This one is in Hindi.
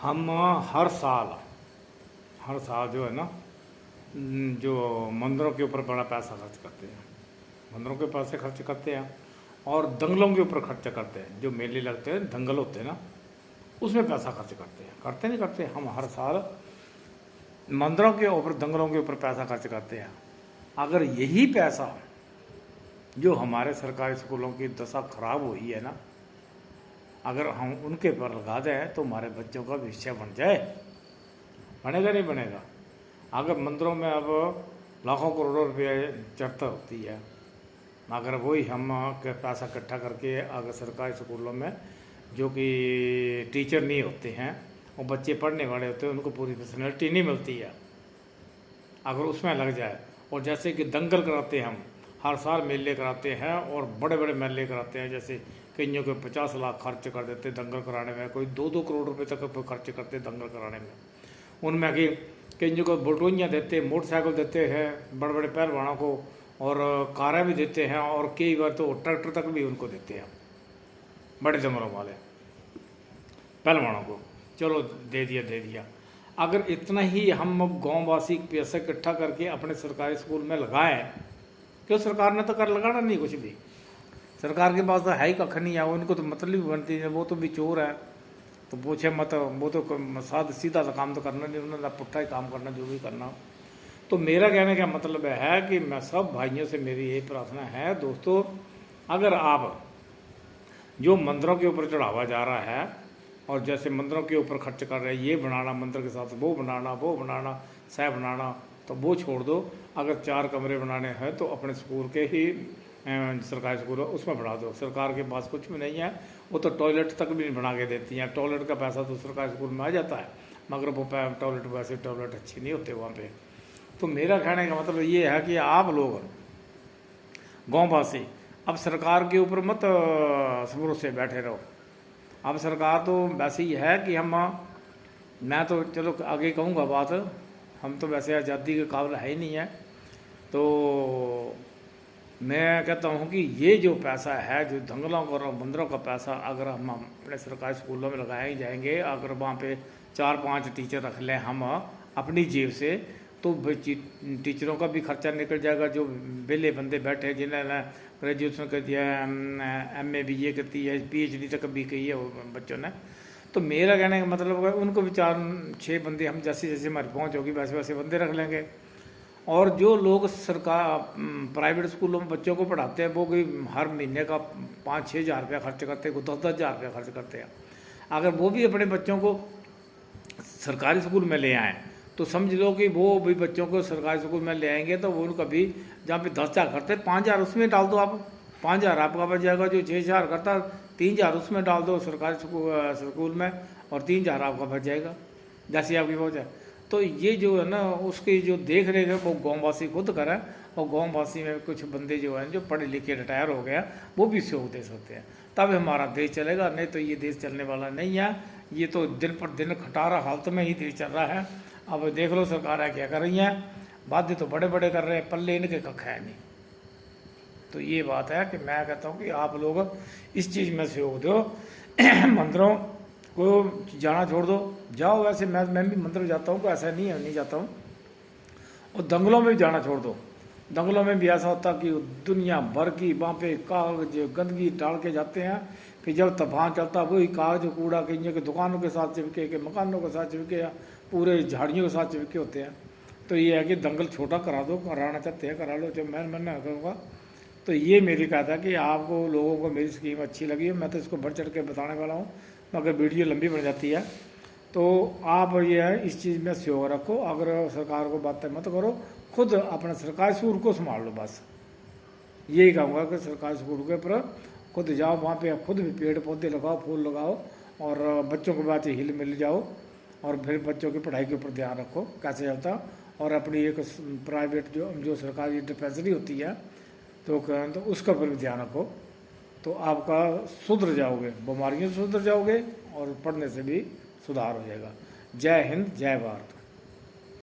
हम हर साल जो है ना, जो मंदिरों के ऊपर बड़ा पैसा खर्च करते हैं, मंदिरों के पैसे खर्च करते हैं और दंगलों के ऊपर खर्च करते हैं। जो मेले लगते हैं, दंगल होते हैं ना, उसमें पैसा खर्च करते हैं। करते नहीं करते, हम हर साल मंदिरों के ऊपर, दंगलों के ऊपर पैसा खर्च करते हैं। अगर यही पैसा जो हमारे सरकारी स्कूलों की दशा खराब हुई है ना, अगर हम उनके पर लगा दें तो हमारे बच्चों का भविष्य बन जाए। बनेगा नहीं बनेगा? अगर मंदिरों में अब लाखों करोड़ों रुपये चर्चा होती है, अगर वही हम पैसा इकट्ठा करके अगर सरकारी स्कूलों में जो कि टीचर नहीं होते हैं, वो बच्चे पढ़ने वाले होते हैं, उनको पूरी फैसिलिटी नहीं मिलती है, अगर उसमें लग जाए। और जैसे कि दंगल कराते हैं, हम हर साल मेले कराते हैं और बड़े बड़े मेले कराते हैं, जैसे कईयों के 50 लाख खर्च कर देते दंगल कराने में, कोई 2-2 करोड़ रुपए तक खर्च करते दंगल कराने में। उनमें कि कईयों को बटोइयाँ देते, मोटरसाइकिल देते हैं बड़े बड़े पहलवानों को, और कारें भी देते हैं, और कई बार तो ट्रैक्टर तक भी उनको देते हैं, बड़े दंगलों वाले पहलवानों को। चलो दे दिया। अगर इतना ही हम गांववासी पैसा इकट्ठा करके अपने सरकारी स्कूल में लगाएं, क्यों सरकार ने तो कर लगाना नहीं कुछ भी। सरकार के पास तो है ही कख नहीं है, उनको तो मतलब भी बनती है, वो तो भी चोर है, तो पूछे मत। वो तो साथ सीधा सा काम तो करना नहीं, उन्होंने पुट्ठा ही काम करना, जो भी करना। तो मेरा कहने का मतलब है कि मैं सब भाइयों से मेरी यही प्रार्थना है दोस्तों, अगर आप जो मंदिरों के ऊपर चढ़ावा जा रहा है और जैसे मंदिरों के ऊपर खर्च कर रहे हैं, ये बनाना मंदिर के साथ, वो बनाना सह बनाना, तो वो छोड़ दो। अगर 4 कमरे बनाने हैं तो अपने स्कूल के ही सरकारी स्कूल है उसमें बढ़ा दो। सरकार के पास कुछ भी नहीं है, वो तो टॉयलेट तक भी नहीं बना के देती हैं। टॉयलेट का पैसा तो सरकारी स्कूल में आ जाता है, मगर वो टॉयलेट वैसे टॉयलेट अच्छी नहीं होते वहाँ पे। तो मेरा कहने का मतलब ये है कि आप लोग गाँववासी अब सरकार के ऊपर मत भरोसे बैठे रहो। अब सरकार तो वैसे ही है कि मैं तो चलो आगे कहूँगा बात, हम तो वैसे आज़ादी के काबिल है ही नहीं है। तो मैं कहता हूँ कि ये जो पैसा है, जो दंगलों और मंदिरों का पैसा, अगर हम अपने सरकारी स्कूलों में लगाए जाएंगे, अगर वहाँ पे 4-5 टीचर रख लें हम अपनी जेब से, तो टीचरों का भी खर्चा निकल जाएगा। जो बेले बंदे बैठे जिन्होंने ग्रेजुएशन कर दिया है, MA BA करती है, PhD तक भी की है बच्चों ने, तो मेरा कहने का मतलब है उनको भी 4-6 बंदे हम जैसे जैसे हमारी पहुँच होगी वैसे वैसे बंदे रख लेंगे। और जो लोग सरकार प्राइवेट स्कूलों में बच्चों को पढ़ाते हैं, वो कोई हर महीने का 5-6 हज़ार रुपया खर्च करते हैं, कोई 10-10 हज़ार रुपया खर्च करते हैं। अगर वो भी अपने बच्चों को सरकारी स्कूल में ले आएँ, तो समझ लो कि वो भी बच्चों को सरकारी स्कूल में ले आएंगे, तो वो उनका भी जहाँ पे 10 हज़ार करते 5 हज़ार उसमें डाल दो। आप 5 हज़ार आपका बच जाएगा। जो 6 हज़ार करता 3 हज़ार उसमें डाल दो सरकारी स्कूल में, और 3 हज़ार आपका बच जाएगा जैसी आपकी पहुँच है। तो ये जो है ना, उसकी जो देख रेख है वो गाँववासी खुद करें, और गाँववासी में कुछ बंदे जो हैं जो पढ़े लिखे रिटायर हो गया, वो भी सहयोग दे सकते हैं, तब हमारा देश चलेगा। नहीं तो ये देश चलने वाला नहीं है। ये तो दिन पर दिन खटारा हालत में ही देश चल रहा है। अब देख लो सरकारें क्या कर रही हैं, वादे तो बड़े बड़े कर रहे हैं, पल्ले इनके कख है नहीं। तो ये बात है कि मैं कहता हूँ कि आप लोग इस चीज़ में सहयोग दो। मंदिरों को जाना छोड़ दो, जाओ। वैसे मैं भी मंदिर जाता हूँ, ऐसा नहीं जाता हूँ। और दंगलों में भी जाना छोड़ दो। दंगलों में भी ऐसा होता कि दुनिया भर की वहाँ पे कागज गंदगी डाल के जाते हैं, फिर जब तूफान चलता वही कागज कूड़ा कहीं के दुकानों के साथ चिपके, के मकानों के साथ चिपके, या पूरे झाड़ियों के साथ चिपके होते हैं। तो ये है कि दंगल छोटा करा दो, कराना चाहते हैं करा लो, जब मैं ना करूँगा। तो ये मेरी कहा था कि आपको लोगों को मेरी स्कीम अच्छी लगी है, मैं तो इसको बढ़ चढ़ के बताने वाला हूँ, मगर वीडियो लंबी बन जाती है। तो आप ये है इस चीज़ में सहयोग रखो। अगर सरकार को बातें मत करो, खुद अपने सरकारी स्कूल को संभाल लो। बस यही कहूँगा कि सरकारी स्कूल के ऊपर खुद जाओ, वहाँ पे खुद भी पेड़ पौधे लगाओ, फूल लगाओ, और बच्चों के बात हिल मिल जाओ, और फिर बच्चों की पढ़ाई के ऊपर ध्यान रखो कैसे चलता। और अपनी एक प्राइवेट जो सरकारी डिस्पेंसरी होती है, तो उसका पर भी ध्यान रखो। तो आपका सुधर जाओगे, बीमारियों से सुधर जाओगे, और पढ़ने से भी सुधार हो जाएगा। जय हिंद, जय भारत।